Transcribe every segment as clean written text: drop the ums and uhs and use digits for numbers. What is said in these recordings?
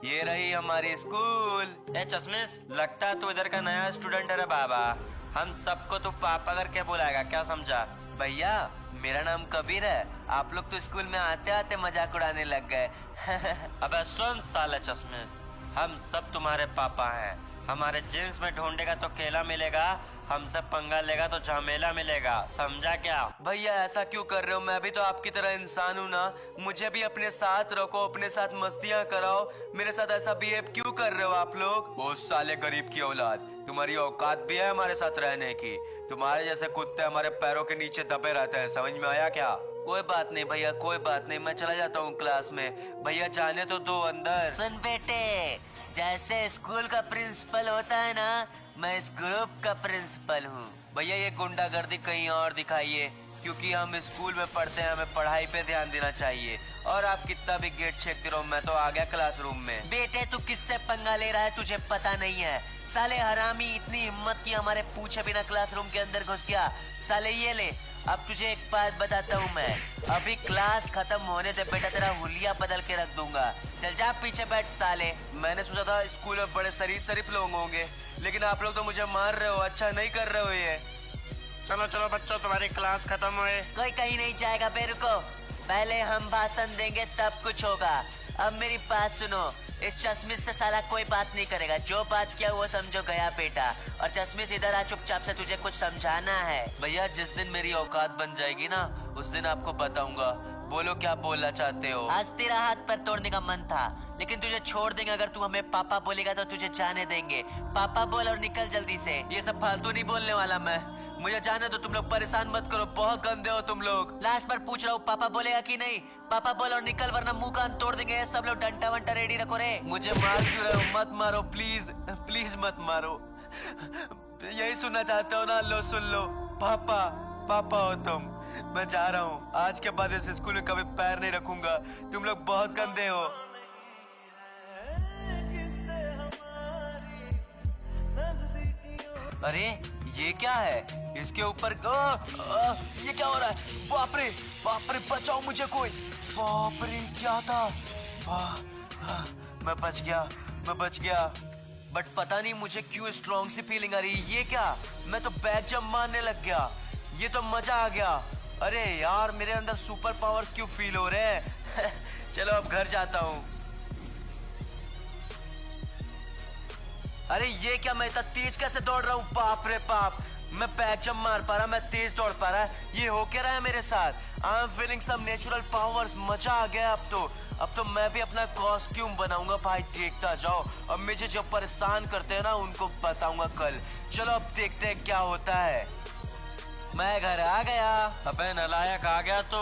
ये रही हमारी स्कूल। ए चश्मिश, लगता है तू इधर का नया स्टूडेंट है रे बाबा। हम सबको तू पापा करके बुलाएगा, क्या समझा? भैया मेरा नाम कबीर है। आप लोग तो स्कूल में आते आते मजाक उड़ाने लग गए। अबे सुन साले चश्मिश, हम सब तुम्हारे पापा हैं। हमारे जींस में ढूंढेगा तो केला मिलेगा, हमसे पंगा लेगा तो झमेला मिलेगा, समझा क्या? भैया ऐसा क्यों कर रहे हो? मैं भी तो आपकी तरह इंसान हूँ ना। मुझे भी अपने साथ रखो, अपने साथ मस्तियाँ कराओ। मेरे साथ ऐसा बिहेव क्यों कर रहे हो आप लोग? वो साले गरीब की औलाद, तुम्हारी औकात भी है हमारे साथ रहने की? तुम्हारे जैसे कुत्ते हमारे पैरों के नीचे दबे रहते हैं, समझ में आया क्या? कोई बात नहीं भैया, कोई बात नहीं, मैं चला जाता हूँ क्लास में। भैया जाने तो दो अंदर। सुन बेटे, जैसे स्कूल का प्रिंसिपल होता है ना, मैं इस ग्रुप का प्रिंसिपल हूँ। भैया ये गुंडागर्दी कहीं और दिखाइए, क्योंकि हम स्कूल में पढ़ते हैं, हमें पढ़ाई पे ध्यान देना चाहिए। और आप कितना भी गेट छेड़ते रहो, मैं तो आ गया क्लासरूम में। बेटे तू किससे पंगा ले रहा है, तुझे पता नहीं है? साले हरामी, इतनी हिम्मत की हमारे पूछे बिना क्लासरूम के अंदर घुस गया। साले ये ले, अब तुझे एक बात बताता हूँ मैं, अभी क्लास खत्म होने दे बेटा, तेरा हुलिया बदल के रख दूंगा। चल जा पीछे बैठ साले। मैंने सोचा था स्कूल में बड़े शरीफ लोग होंगे, लेकिन आप लोग तो मुझे मार रहे हो, अच्छा नहीं कर रहे हो ये। चलो चलो बच्चों, तुम्हारी क्लास खत्म हुई। कोई कहीं नहीं जाएगा बे, रुको, पहले हम भाषण देंगे तब कुछ होगा। अब मेरी बात सुनो, इस चश्मिश से साला कोई बात नहीं करेगा, जो बात किया वो समझो गया बेटा। और चश्मिश इधर आ, चुपचाप से, तुझे कुछ समझाना है। भैया जिस दिन मेरी औकात बन जाएगी ना, उस दिन आपको बताऊंगा। बोलो क्या बोलना चाहते हो? आज तेरा हाथ पर तोड़ने का मन था, लेकिन तुझे छोड़ देंगे। अगर तू हमें पापा बोलेगा तो तुझे जाने देंगे। पापा बोल और निकल जल्दी से। ये सब फालतू नहीं बोलने वाला मैं, मुझे जाने दो। तुम लोग परेशान मत करो, बहुत गंदे हो तुम लोग। लास्ट बार पूछ रहा हूँ, पापा बोलेगा कि नहीं? पापा बोल और निकल, वरना मुंह कान तोड़ देंगे। सब लोग डंटा वंटा रेडी रखो रे। मुझे मार क्यों रहे हो? मत मारो प्लीज, प्लीज मत मारो। यही सुनना चाहते हो ना? लो सुन लो। पापा, पापा हो तुम। मैं जा रहा हूँ, आज के बाद इस स्कूल में कभी पैर नहीं रखूंगा। तुम लोग बहुत गंदे हो। अरे ये क्या है? इसके ऊपर ये क्या हो रहा है? बाप रे, बाप रे, बचाओ मुझे कोई। बाप रे क्या था? मैं बच गया, मैं बच गया। बट पता नहीं मुझे क्यों स्ट्रॉन्ग सी फीलिंग आ रही है। ये क्या? मैं तो बैक जंप मारने लग गया। ये तो मजा आ गया। अरे यार मेरे अंदर सुपर पावर्स क्यों फील हो रहे हैं? चलो अब घर जाता हूँ। अरे ये क्या, मैं इतना तेज कैसे दौड़ रहा हूँ? बाप रे बाप, मैं बैक जंप मार पा रहा, मैं तेज दौड़ पा रहा। ये हो क्या रहा है मेरे साथ? I am feeling some natural powers. मजा आ गया अब तो मैं भी अपना कॉस्ट्यूम बनाऊंगा भाई, देखता जाओ। अब मुझे जो परेशान करते हैं ना, उनको बताऊंगा कल। चलो अब देखते हैं क्या होता है। मैं घर आ गया। अबे नालायक, आ गया तू?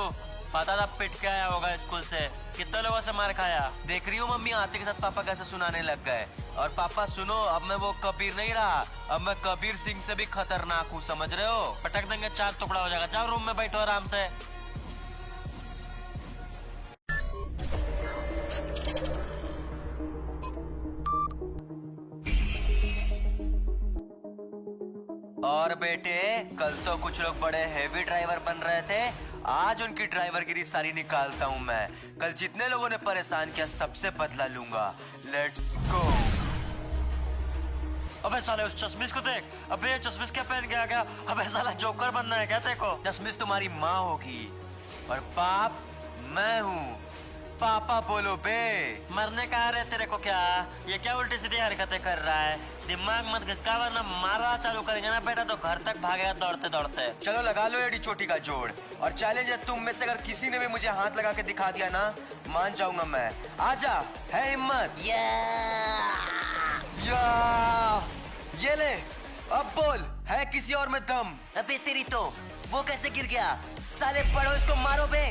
पता था पिट के आया होगा स्कूल से। कितने लोगों से मार खाया? देख रही हूँ मम्मी आते के साथ पापा कैसे सुनाने लग गए। और पापा सुनो, अब मैं वो कबीर नहीं रहा, अब मैं कबीर सिंह से भी खतरनाक हूँ, समझ रहे हो? पटक देंगे, चार टुकड़ा हो जाएगा। जाओ रूम में बैठो आराम से। और बेटे, कल तो कुछ लोग बड़े हेवी ड्राइवर बन रहे थे, आज उनकी ड्राइवरगिरी सारी निकालता हूँ मैं। कल जितने लोगों ने परेशान किया सबसे बदला लूंगा। Let's go. अबे साले उस चश्मिश को देख। अबे चश्मिश क्या पहन के आ गया? अबे साला जोकर बनना है क्या तेरे को? चश्मिश तुम्हारी माँ होगी और बाप मैं हूँ। पापा बोलो बे। मरने का है तेरे को क्या? ये क्या उल्टी सीधी हरकतें कर रहा है? दिमाग मत घिसका, वरना मारा चालू करेंगे ना बेटा तो घर तक भागेगा दौड़ते दौड़ते। चलो लगा लो एडी चोटी का जोड़। और चैलेंज है, तुम में से अगर किसी ने भी मुझे हाथ लगा के दिखा दिया ना, मान जाऊंगा मैं। आजा, है हिम्मत? ये ले, अब बोल, है किसी और में दम? अबे तेरी तो, वो कैसे गिर गया? साले पढ़ो इसको, मारो बे।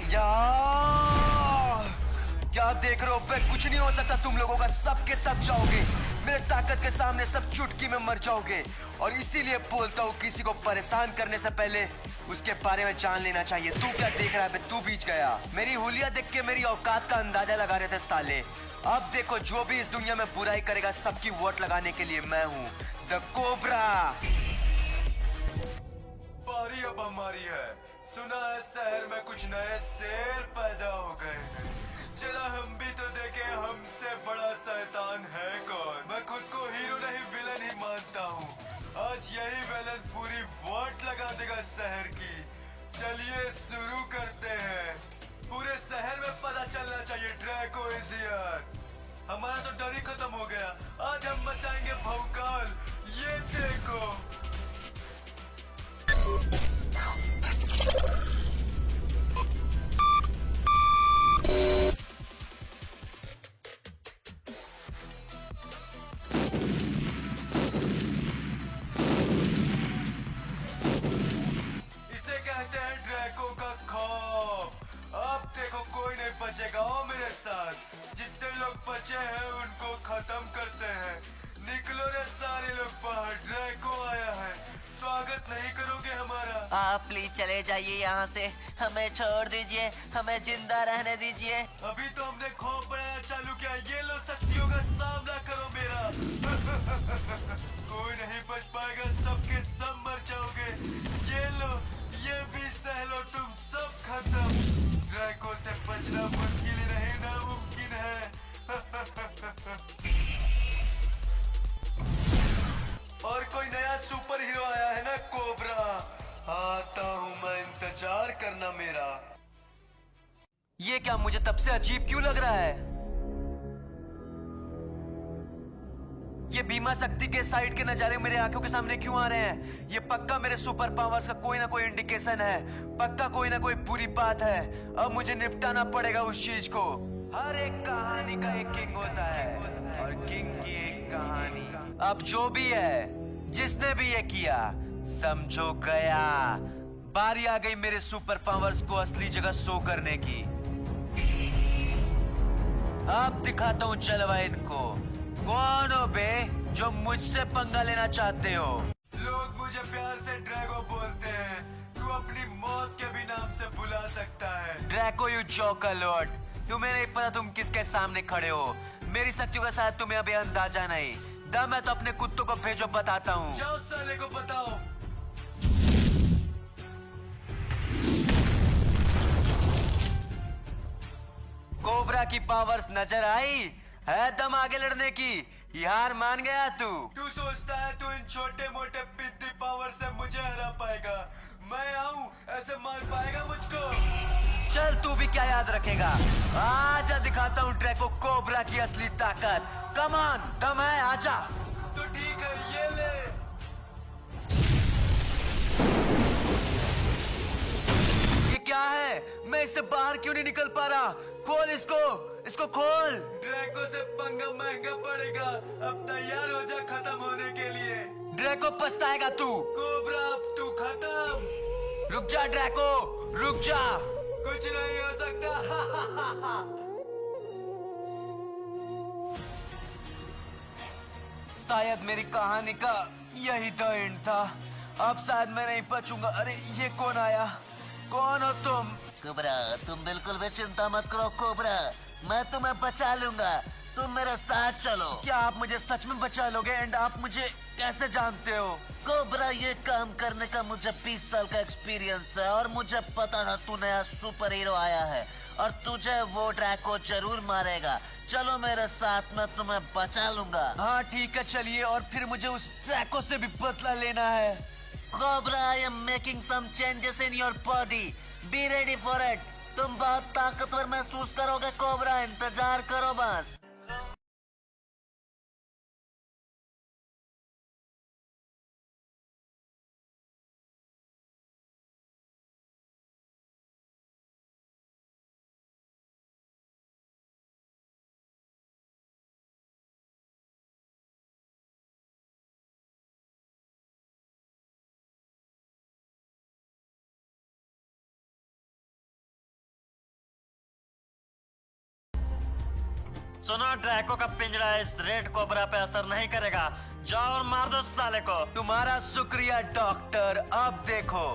क्या देख रहे हो बे? कुछ नहीं हो सकता तुम लोगों का, सब के सब जाओगे। मेरे ताकत के सामने सब चुटकी में मर जाओगे। और इसीलिए बोलता हूँ, किसी को परेशान करने से पहले उसके बारे में जान लेना चाहिए। तू क्या देख रहा है बे? तू बीच गया। मेरी हुलिया देख के मेरी औकात का अंदाजा लगा रहे थे साले। अब देखो, जो भी इस दुनिया में बुराई करेगा, सबकी वोट लगाने के लिए मैं हूँ द कोबरा। बारी अब हमारी है। सुना है शहर में कुछ नए शेर पैदा हो गए हैं। चला हम भी तो देखे हमसे बड़ा शैतान बचेगा ओ मेरे साथ। जितने लोग बचे हैं उनको खत्म करते हैं। निकलो रे सारे लोग बाहर, ड्रैको आया है। स्वागत नहीं करोगे हमारा? आप प्लीज चले जाइए यहाँ से, हमें छोड़ दीजिए, हमें जिंदा रहने दीजिए। अभी तो हमने खौफ बनाना चालू किया। ये लो शक्तियों का सामना करो मेरा। कोई नहीं बच पाएगा, सबके सब मर जाओगे। ये लो, ये भी सह लो, तुम सब खत्म। ड्रैको से बचना मुश्किल ही नहीं, नामुमकिन है। और कोई नया सुपर हीरो आया है ना, कोबरा। आता हूँ मैं, इंतजार करना मेरा। ये क्या, मुझे तब से अजीब क्यों लग रहा है? ये बीमा शक्ति के साइड के नजारे मेरे आंखों के सामने क्यों आ रहे हैं? ये पक्का मेरे सुपर पावर्स का कोई ना कोई इंडिकेशन है। पक्का कोई ना कोई बुरी बात है। अब मुझे निपटाना पड़ेगा उस चीज को। हर एक कहानी का एक किंग होता है और किंग की एक कहानी। अब जो भी है, जिसने भी ये किया, समझो गया। बारी आ गई मेरे सुपर पावर्स को असली जगह शो करने की। अब दिखाता हूँ जलवा इनको। कौन हो बे जो मुझसे पंगा लेना चाहते हो? लोग मुझे प्यार से ड्रैगो बोलते हैं। तू अपनी मौत के भी नाम से बुला सकता है। Drago, you joker Lord. तुम्हें नहीं पता तुम किसके सामने खड़े हो। मेरी शक्तियों का शायद तुम्हें अभी अंदाजा नहीं। दम है तो अपने कुत्तों को भेजो, बताता हूँ। जाओ साले को बताओ। कोबरा की पावर्स नजर आई है? दम आगे लड़ने की। यार मान गया तू? तू सोचता है तू इन छोटे मोटे पिद्दी पावर से मुझे हरा पाएगा? मैं आऊं ऐसे मार पाएगा मुझको? चल तू भी क्या याद रखेगा। आजा दिखाता हूँ ड्रैको कोबरा की असली ताकत। कम ऑन, दम है, आजा। तो ठीक है, ये ले। ये क्या है? मैं इससे बाहर क्यों नहीं निकल पा रहा? खोल इसको खोल। ड्रैको से पंगा महंगा पड़ेगा। अब तैयार हो जा खत्म होने के लिए। ड्रैको पछताएगा तू। कोबरा अब तू खत्म। रुक जा ड्रैको, रुक जा। कुछ नहीं हो सकता। शायद मेरी कहानी का यही द एंड था। अब शायद मैं नहीं बचूंगा। अरे ये कौन आया? कौन हो तुम? कोबरा, तुम बिल्कुल भी चिंता मत करो कोबरा, मैं तुम्हें बचा लूंगा। तुम मेरे साथ चलो। क्या आप मुझे सच में बचा लोगे? एंड आप मुझे कैसे जानते हो? कोबरा, ये काम करने का मुझे 20 साल का एक्सपीरियंस है और मुझे पता था तू नया सुपर हीरो आया है और तुझे वो ड्रैको जरूर मारेगा। चलो मेरे साथ, मैं तुम्हें बचा लूंगा। हाँ ठीक है, चलिए। और फिर मुझे उस ड्रैको से भी बदला लेना है। Cobra, I am making some changes in your body, be ready for it. तुम बहुत ताकतवर महसूस करोगे कोबरा, इंतजार करो बस। सुनो, ड्रैको का पिंजरा इस रेड कोबरा पे असर नहीं करेगा। जाओ और मार दो साले को। तुम्हारा शुक्रिया डॉक्टर। अब देखो।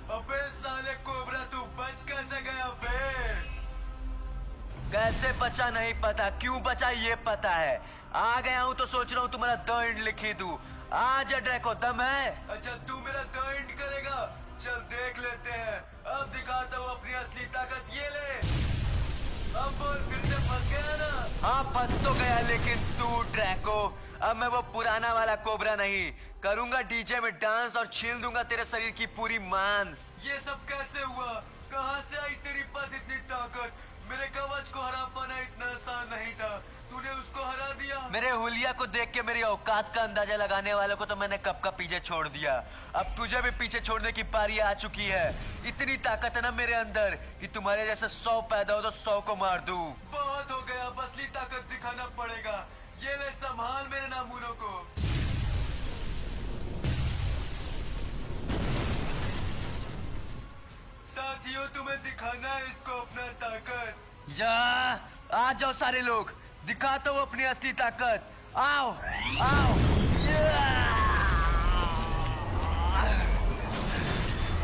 अबे साले कोबरा, तू बच कैसे गया बे? कैसे बचा नहीं पता, क्यों बचा ये पता है। आ गया हूँ तो सोच रहा हूँ तुम्हारा द एंड लिखी दूं। आजा ड्रैको, दम है? अच्छा तू मेरा द एंड करेगा? चल देख लेते हैं। अब दिखाता हूँ अपनी असली ताकत। ये ले। अब बोल, फिर से फंस गया ना? हाँ फंस तो गया, लेकिन तू ड्रैको, अब मैं वो पुराना वाला कोबरा नहीं। करूंगा डीजे में डांस और छील दूंगा तेरे शरीर की पूरी मांस। ये सब कैसे हुआ? कहाँ से आई तेरी पास इतनी ताकत? मेरे कवच को हरा पाना इतना आसान नहीं था। तूने उसको हरा दिया। मेरे हुलिया को देख के मेरी औकात का अंदाजा लगाने वालों को तो मैंने कब का पीछे छोड़ दिया। अब तुझे भी पीछे छोड़ने की पारी आ चुकी है। इतनी ताकत है ना मेरे अंदर कि तुम्हारे जैसे 100 पैदा हो तो 100 को मार दूं। बहुत हो गया, अब असली ताकत दिखाना पड़ेगा। ये ले संभाल मेरे नामुनों को। साथियों, तुम्हें दिखाना है इसको अपना ताकत। या आ जाओ सारे लोग, दिखाता हूँ अपनी असली ताकत। आओ आओ।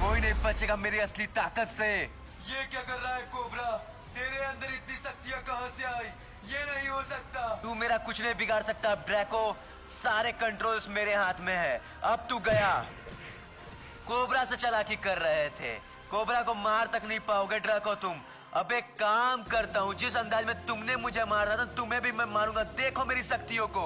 कोई नहीं बचेगा मेरी असली ताकत से। ये क्या कर रहा है कोबरा? तेरे अंदर इतनी शक्तियाँ कहाँ से आई? ये नहीं हो सकता। तू मेरा कुछ नहीं बिगाड़ सकता ड्रैको। सारे कंट्रोल्स मेरे हाथ में है। अब तू गया। कोबरा से चालाकी कर रहे थे, कोबरा को मार तक नहीं पाओगे ड्रैको तुम। अब एक काम करता हूँ, जिस अंदाज में तुमने मुझे मारा था तुम्हें भी मैं मारूंगा। देखो मेरी शक्तियों को।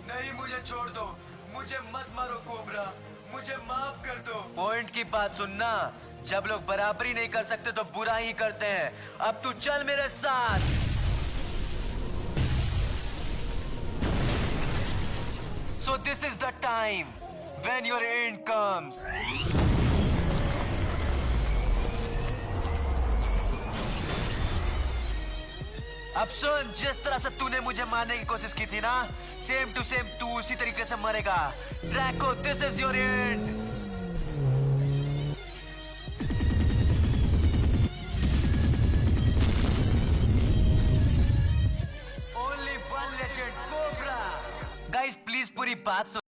नहीं, मुझे छोड़ दो, मुझे मत मारो कोबरा, मुझे माफ कर दो। पॉइंट की बात सुनना, जब लोग बराबरी नहीं कर सकते तो बुरा ही करते हैं। अब तू चल मेरे साथ। So this is the time when your end comes. अब सुन, जिस तरह से तूने मुझे मारने की कोशिश की थी ना, सेम टू सेम तू उसी तरीके से मरेगा। Draco, this is your and. Only one legend, Cobra. Guys please पूरी बात सुन।